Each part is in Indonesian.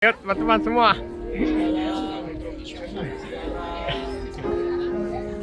Ayo teman-teman semua.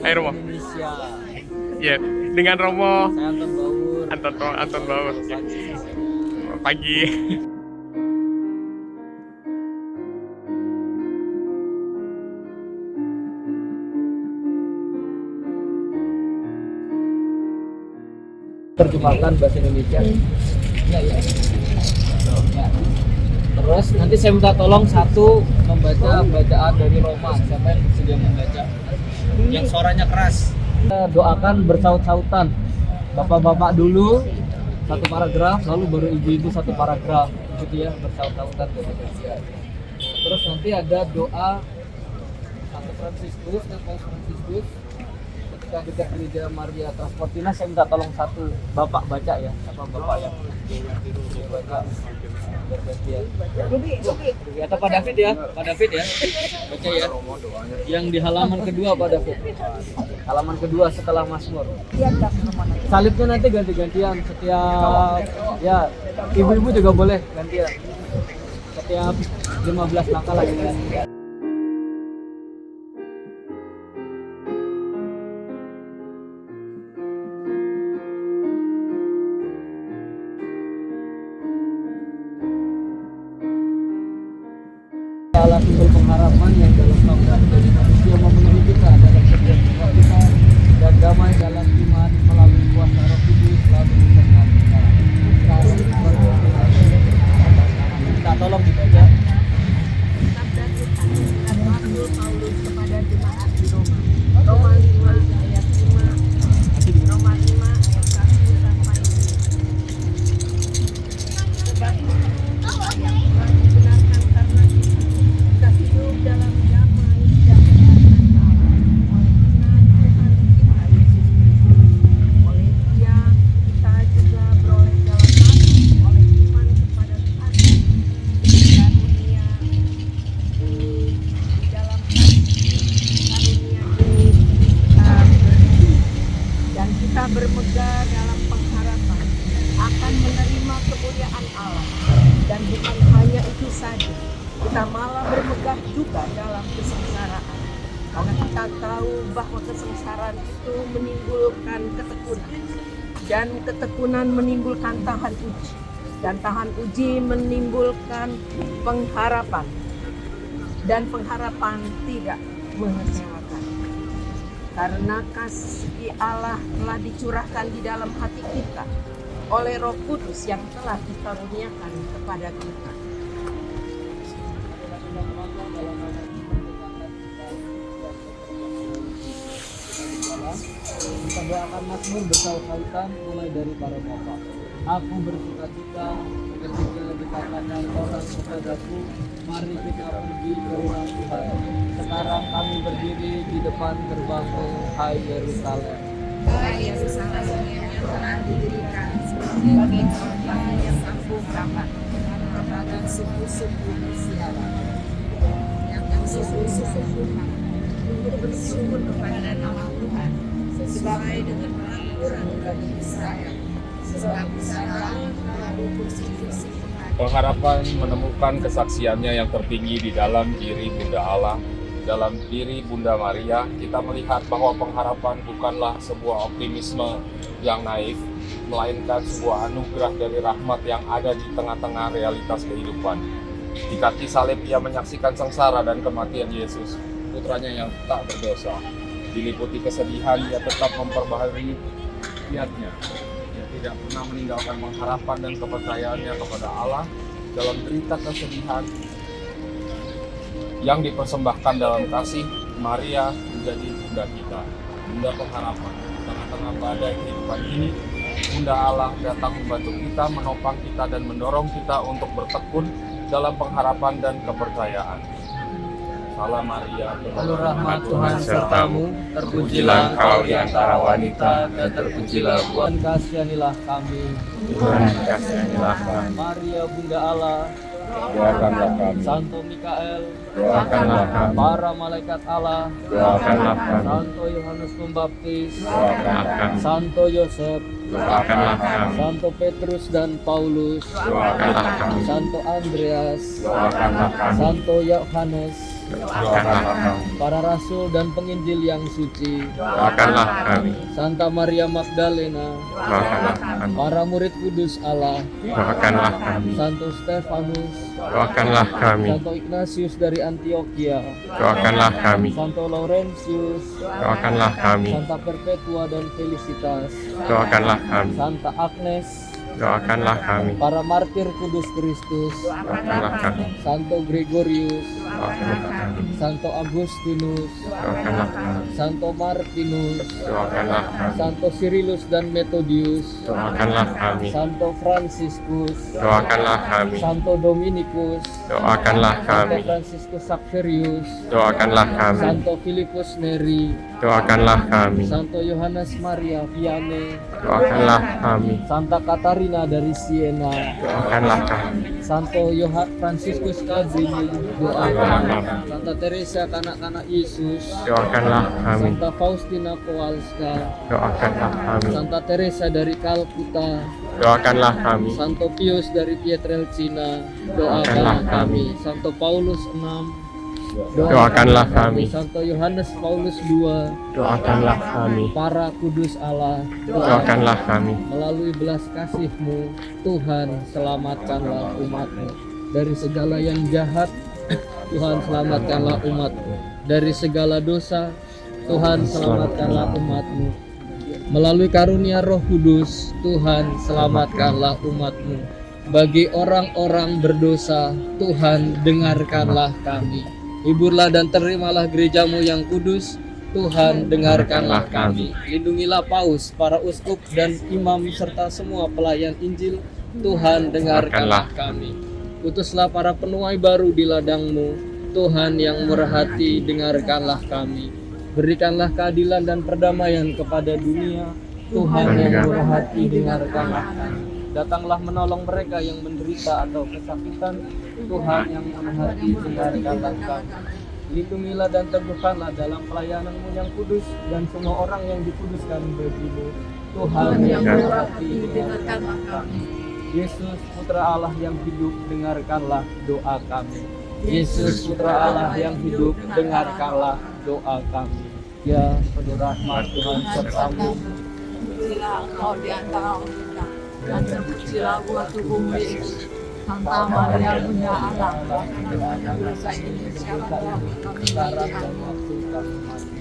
Hai Romo. Indonesia. Ya, dengan Romo. Saya Anton Baur. Anton Baur. Ya. Pagi. Terjemahkan bahasa Indonesia. Ya. Terus nanti saya minta tolong satu membaca bacaan dari Roma. Siapa yang bersedia membaca? Yang suaranya keras. Kita doakan bersaut-sautan. Bapak-bapak dulu satu paragraf, lalu baru ibu-ibu satu paragraf, gitu ya, bersaut-sautan. Terus nanti ada doa Santo Fransiskus dan Paus Fransiskus ketika dekat gereja Maria Transportina. Saya minta tolong satu bapak baca ya, apa bapak yang baca bergantian. Atau Pak David ya, Pak David ya, baca ya. Yang di halaman kedua Pak David. Halaman kedua setelah Mazmur. Salibnya nanti ganti-gantian setiap, ya ibu-ibu juga boleh gantian. Setiap 15 langkah lagi. Adalah simbol pengharapan yang dalam program dari manusia memenuhi kita dalam setiap sikap kita, dan damai dalam iman melalui kuasa Roh Kudus selalu bersama kita. Kasih kita tolong dibaca. Sabda Tuhan dan Rasul Paulus kepada jemaat di Roma. Roma 5 ayat 5. Roma 5 ayat 1 sampai 5. Sebab yang telah dibenarkan karena kita hidup dalam damai sejahtera dengan Allah oleh Tuhan kita Yesus Kristus. Oleh Dia kita juga beroleh jalan masuk oleh iman kepada Tuhan. Karunia ini di dalam karunia ini kita berdiri dan kita bermegah dalam pengharapan akan menerima kemuliaan Allah. Dan bukan hanya itu saja, kita malah bermegah juga dalam kesengsaraan, karena kita tahu bahwa kesengsaraan itu menimbulkan ketekunan, dan ketekunan menimbulkan tahan uji, dan tahan uji menimbulkan pengharapan, dan pengharapan tidak mengecewakan. Karena kasih Allah telah dicurahkan di dalam hati kita oleh Roh Kudus yang telah dikaruniakan kepada kita. Kita doakan Mazmur bersaut-sautan mulai dari para bapak. Aku bersukacita ketika dikatakan orang kepadaku, mari kita pergi ke rumah Tuhan. Sekarang kami berdiri di depan gerbangmu, hai Yerusalem. Hai Yerusalem yang telah didirikan sebagai kota yang sanggup rapat, merupakan suku-suku siaran yang suku-suku bersyukur kepada nama Tuhan sesuai dengan peraturan bagi Israel, sebab Israel telah dikursi-kursi. Pengharapan menemukan kesaksiannya yang tertinggi di dalam diri Bunda Allah, dalam diri Bunda Maria. Kita melihat bahwa pengharapan bukanlah sebuah optimisme yang naif, melainkan sebuah anugerah dari rahmat yang ada di tengah-tengah realitas kehidupan. Di kaki salib ia menyaksikan sengsara dan kematian Yesus, putranya yang tak berdosa. Diliputi kesedihan, ia tetap memperbaharui niatnya. Ia tidak pernah meninggalkan pengharapan dan kepercayaannya kepada Allah dalam derita kesedihan yang dipersembahkan dalam kasih. Maria menjadi bunda kita, bunda pengharapan. Tengah-tengah badai kehidupan ini, Bunda Allah datang membantu kita, menopang kita, dan mendorong kita untuk bertekun dalam pengharapan dan kepercayaan. Salam Maria, Penuh rahmat Tuhan sertamu, terpujilah engkau di antara wanita, dan terpujilah buah. Kasihanilah kami, Tuhan kasihanilah kami. Maria Bunda Allah, doakanlah kami. Santo Mikael, Doakanlah kami. para malaikat Allah, Doakanlah kami. Santo Yohanes Pembaptis, Doakanlah kami. Santo Yosef, Doakanlah kami. Santo Petrus dan Paulus, Doakanlah kami. Santo Andreas, Doakanlah kami. Santo Yohanes, Doakanlah kami. para rasul dan penginjil yang suci, Doakanlah kami. Santa Maria Magdalena, Doakanlah kami. para murid kudus Allah, Doakanlah kami. Santo Stefanus, Doakanlah kami. Santo Ignatius dari Antioquia, Doakanlah kami. Santo Laurentius, Doakanlah kami. Santa Perpetua dan Felicitas, Doakanlah kami. Santa Agnes, Doakanlah kami. para martir kudus Kristus, Doakanlah kami. Santo Gregorius, Doakanlah kami. Santo Agustinus, Doakanlah kami. Santo Martinus, Doakanlah kami. Santo Cyrillus dan Methodius, Doakanlah kami. Santo Franciscus, Doakanlah kami. Santo Dominikus, Doakanlah Santo kami. Franciscus Xaverius, Doakanlah kami. Santo Philippus Neri, Doakanlah kami. Santo Yohanes Maria Vianney, Doakanlah kami. Santa Katarina dari Siena, Doakanlah kami. Santo Franciscus Calvini, doakan. Santa Teresa kanak-kanak Yesus, Doakanlah kami. Santa Faustina Kowalska, Doakanlah kami. Santa Teresa dari Kalkuta, Doakanlah kami. Santo Pius dari Pietrelcina, doakanlah kami. Santo Paulus VI, Doakanlah kami. Santo Yohanes Paulus II, Doakanlah kami. para kudus Allah, Doakanlah kami. melalui belas kasih-Mu, Tuhan selamatkanlah umat-Mu dari segala yang jahat. Tuhan selamatkanlah umat-Mu dari segala dosa. Tuhan selamatkanlah umat-Mu melalui karunia Roh Kudus. Tuhan selamatkanlah umat-Mu. Bagi orang-orang berdosa, Tuhan dengarkanlah kami. Hiburlah dan terimalah gereja-Mu yang kudus. Tuhan dengarkanlah kami. Lindungilah paus, para uskup dan imam serta semua pelayan Injil. Tuhan dengarkanlah kami. Utuslah para penuai baru di ladang-Mu. Tuhan yang murah hati, dengarkanlah kami. Berikanlah keadilan dan perdamaian kepada dunia. Tuhan yang murah hati, dengarkanlah kami. Datanglah menolong mereka yang menderita atau kesakitan. Tuhan yang murah hati, dengarkanlah kami. Lindungilah dan teguhkanlah dalam pelayanan-Mu yang kudus dan semua orang yang dikuduskan bagi-Mu. Tuhan yang murah hati, dengarkanlah kami. Yesus Putra Allah yang hidup, dengarkanlah doa kami. Yesus Putra Allah yang hidup, dengarkanlah doa kami. Ya, penuh rahmat Tuhan serta-Mu. Terpujilah Engkau di antara kita, dan terpujilah buah tubuh-Mu Yesus. Santa Maria Bunda Allah, dosa Indonesia kami Sekarang dan kami. waktu kami mati.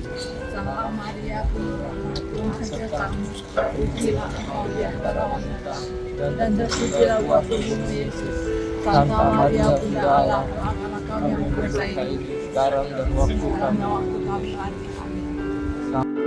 Santa Maria Bunda Tuhan serta-Mu, terpujilah Engkau di antara kita, dan terpujilah buah tubuh-Mu Yesus. Santa Maria Bunda Allah, doakanlah kami yang berdosa ini, Sekarang dan waktu dan kami waktu kami mati. Amin.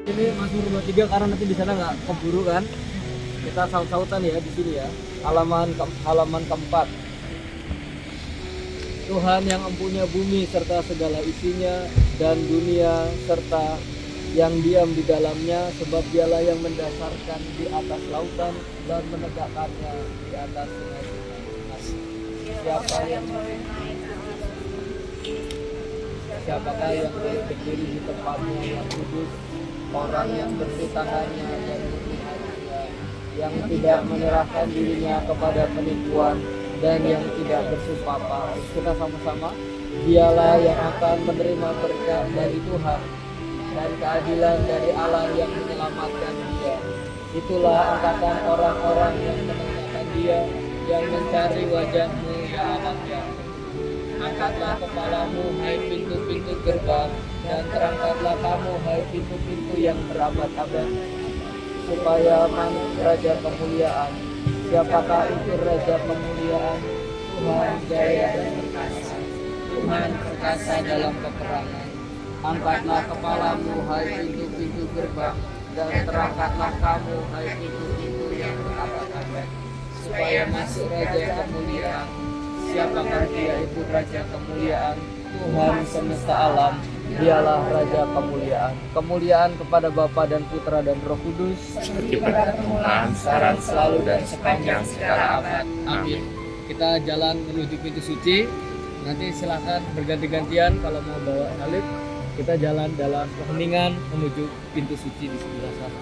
Ini Mazmur 23 karena nanti di sana nggak keburu kan. Kita saut-sautan ya di sini ya. Halaman keempat. Tuhan yang empunya bumi serta segala isinya dan dunia serta yang diam di dalamnya, sebab Dialah yang mendasarkan di atas lautan dan menegakkannya di atas sungai-sungai. Siapakah yang berdiri di tempatnya yang kudus, orang yang bersih tangannya dan murni hatinya, yang tidak menyerahkan dirinya kepada penipuan dan yang tidak bersumpah palsu. Kita sama-sama, Dialah yang akan menerima berkat dari Tuhan dan keadilan dari Allah yang menyelamatkan dia. Itulah angkatan orang-orang yang menanyakan dia, yang mencari wajah-Mu ya Allah ya. Angkatlah kepalamu hai pintu-pintu gerbang, dan terangkatlah kamu hai pintu-pintu yang berabad-abad, supaya masuk Raja kemuliaan. Siapakah itu Raja kemuliaan? Tuhan jaya dan perkasa, Tuhan perkasa dalam peperangan. Angkatlah kepalamu hai pintu-pintu gerbang, dan terangkatlah kamu hai pintu-pintu yang berabad-abad, supaya masuk Raja kemuliaan. Siapakah dia itu Raja kemuliaan? Tuhan semesta alam, dialah Raja kemuliaan. Kemuliaan kepada Bapa dan Putra dan Roh Kudus, seperti pada permulaan, sekarang, selalu, dan sepanjang segala abad. Amin. Kita jalan menuju pintu suci. Nanti silakan berganti-gantian kalau mau bawa salib. Kita jalan dalam keheningan menuju pintu suci di sebelah sana.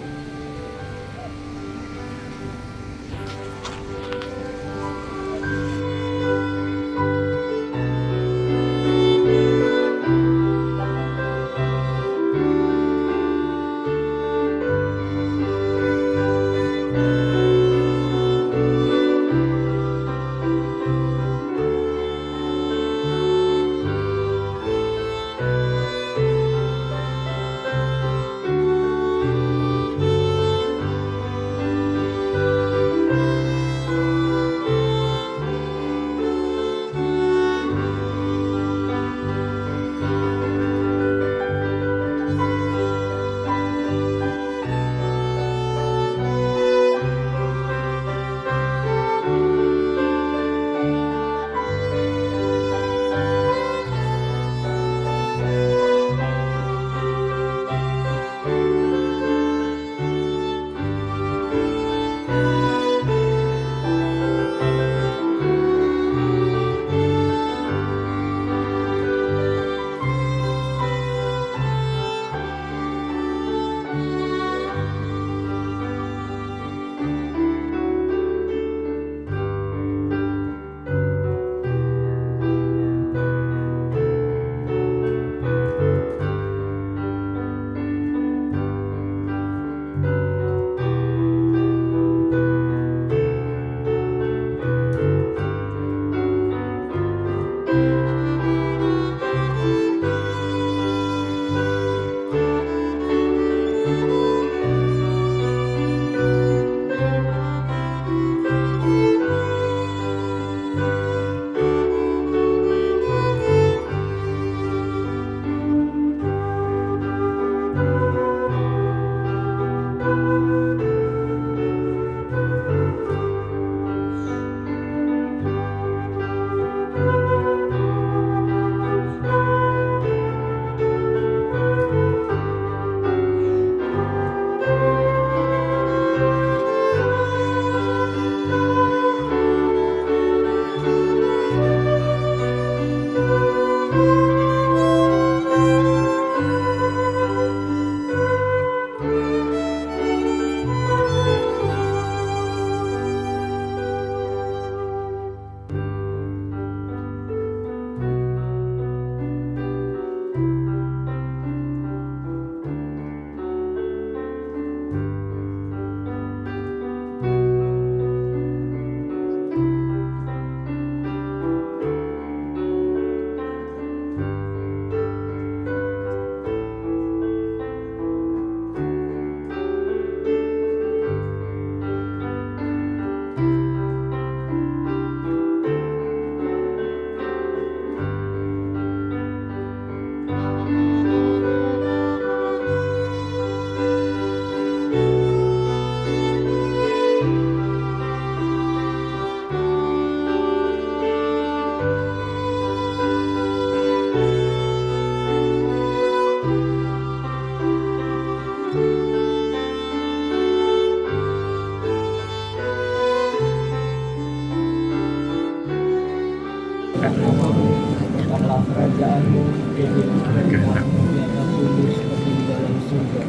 Karena kerajaan-Mu, kehendakmu biarlah tunduk seperti di dalam surga.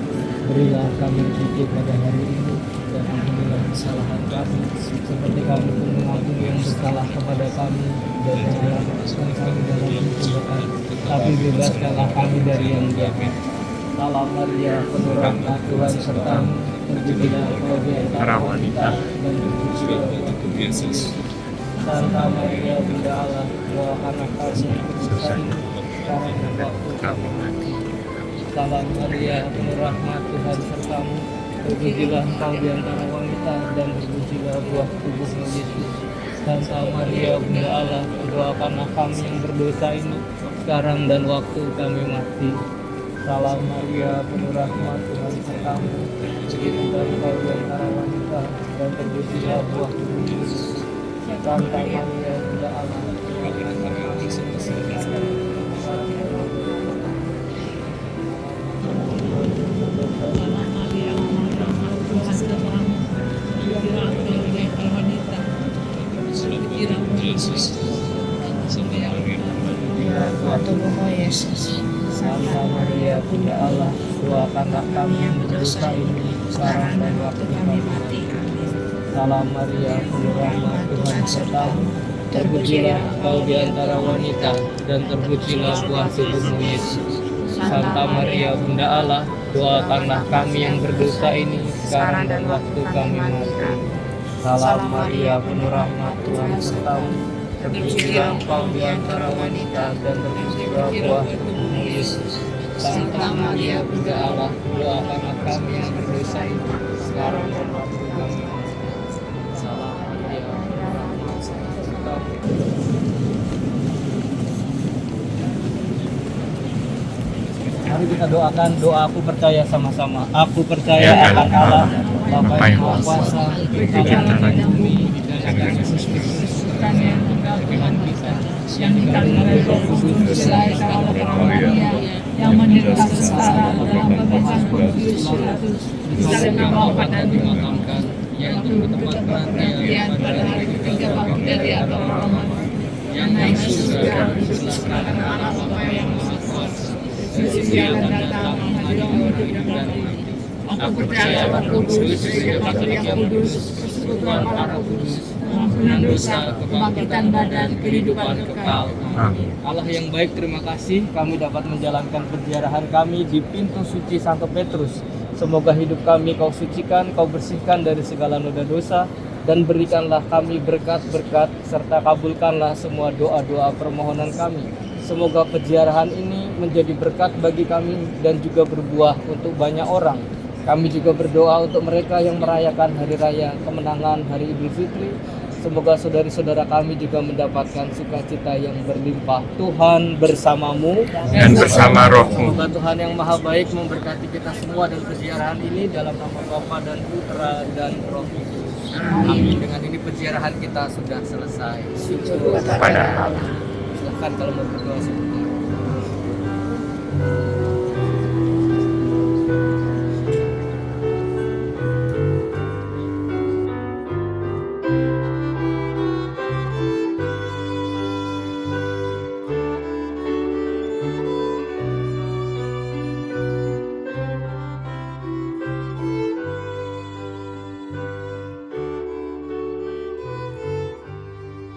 Berilah kami rezeki pada hari ini, dan ampunilah kesalahan kami, seperti kami pun mengampuni yang bersalah kepada kami, dan janganlah masukkan kami dalam pencobaan, tapi bebaskanlah kami dari yang jahat. Salam Maria, penuh rahmat, Tuhan sertamu, terpujilah engkau di antara wanita, dan terpujilah Yesus. Santa Maria Bunda Allah, doakanlah kami berdosa ini sekarang dan waktu kami mati. Salam Maria, penuh rahmat Tuhan sertamu, terpujilah engkau di antara wanita dan terpujilah buah tubuhmu Yesus. Santa Maria Bunda Allah, doakanlah kami yang berdosa ini sekarang dan waktu kami mati. Salam Maria, penuh rahmat Tuhan sertamu, terpujilah engkau di antara wanita dan terpujilah buah tubuhmu Yesus. Santa Maria Bunda Allah, doakanlah kami sekarang. Santa Maria Bunda Allah, doakanlah kami yang berdosa ini sekarang dan waktu kami mati. Salam Maria, penuh rahmat Tuhan sertamu, terpujilah engkau di antara wanita dan terpujilah buah tubuhmu Yesus. Santa Maria Bunda Allah, doakanlah kami yang berdosa ini sekarang dan waktu kami mati. Salam Maria, penuh rahmat Tuhan sertamu, terpujilah engkau di antara wanita dan terpujilah buah tubuhmu Yesus. Santa Maria Bunda Allah, doakanlah kami yang berdosa ini sekarang dan waktu kami mati. Salam Maria, penuh rahmat Tuhan sertamu. Mari kita doakan doa aku percaya sama-sama. Aku percaya akan Allah, Bapa yang Maha Kuasa, Allah yang bumi, dan Yesus Kristus, yang tinggal Tuhan kita, yang dikandung Roh Kudus, Allah Maria, yang menderita sengsara dalam kebebasan Pontius Pilatus, disalikan wafat dan dimakamkan, yang bertempat penantian pada hari ketiga bangkit dari antara orang mati, yang naik ke surga, sebelah kanan Allah Bapa yang Maha Kuasa. Dia akan datang menghadiri orang hidup dan mati. Aku percaya Roh Kudus, Gereja Katolik yang kudus, persekutuan para kudus, pengampunan dosa, kebangkitan badan, kehidupan kekal. Allah yang baik, terima kasih kami dapat menjalankan penziarahan kami di pintu suci Santo Petrus. Semoga hidup kami kau sucikan, kau bersihkan dari segala noda dosa, dan berikanlah kami berkat-berkat serta kabulkanlah semua doa-doa permohonan kami. Semoga penziarahan ini menjadi berkat bagi kami dan juga berbuah untuk banyak orang. Kami juga berdoa untuk mereka yang merayakan hari raya kemenangan hari Idul Fitri. Semoga saudari-saudara kami juga mendapatkan sukacita yang berlimpah. Tuhan bersamamu dan bersama rohmu. Semoga Tuhan yang Maha Baik memberkati kita semua dalam penziarahan ini dalam nama Bapa dan Putra dan Roh Kudus. Amin. Dengan ini penziarahan kita sudah selesai. Syukur Pada Allah. Silahkan kalau mau berdoa sebentar.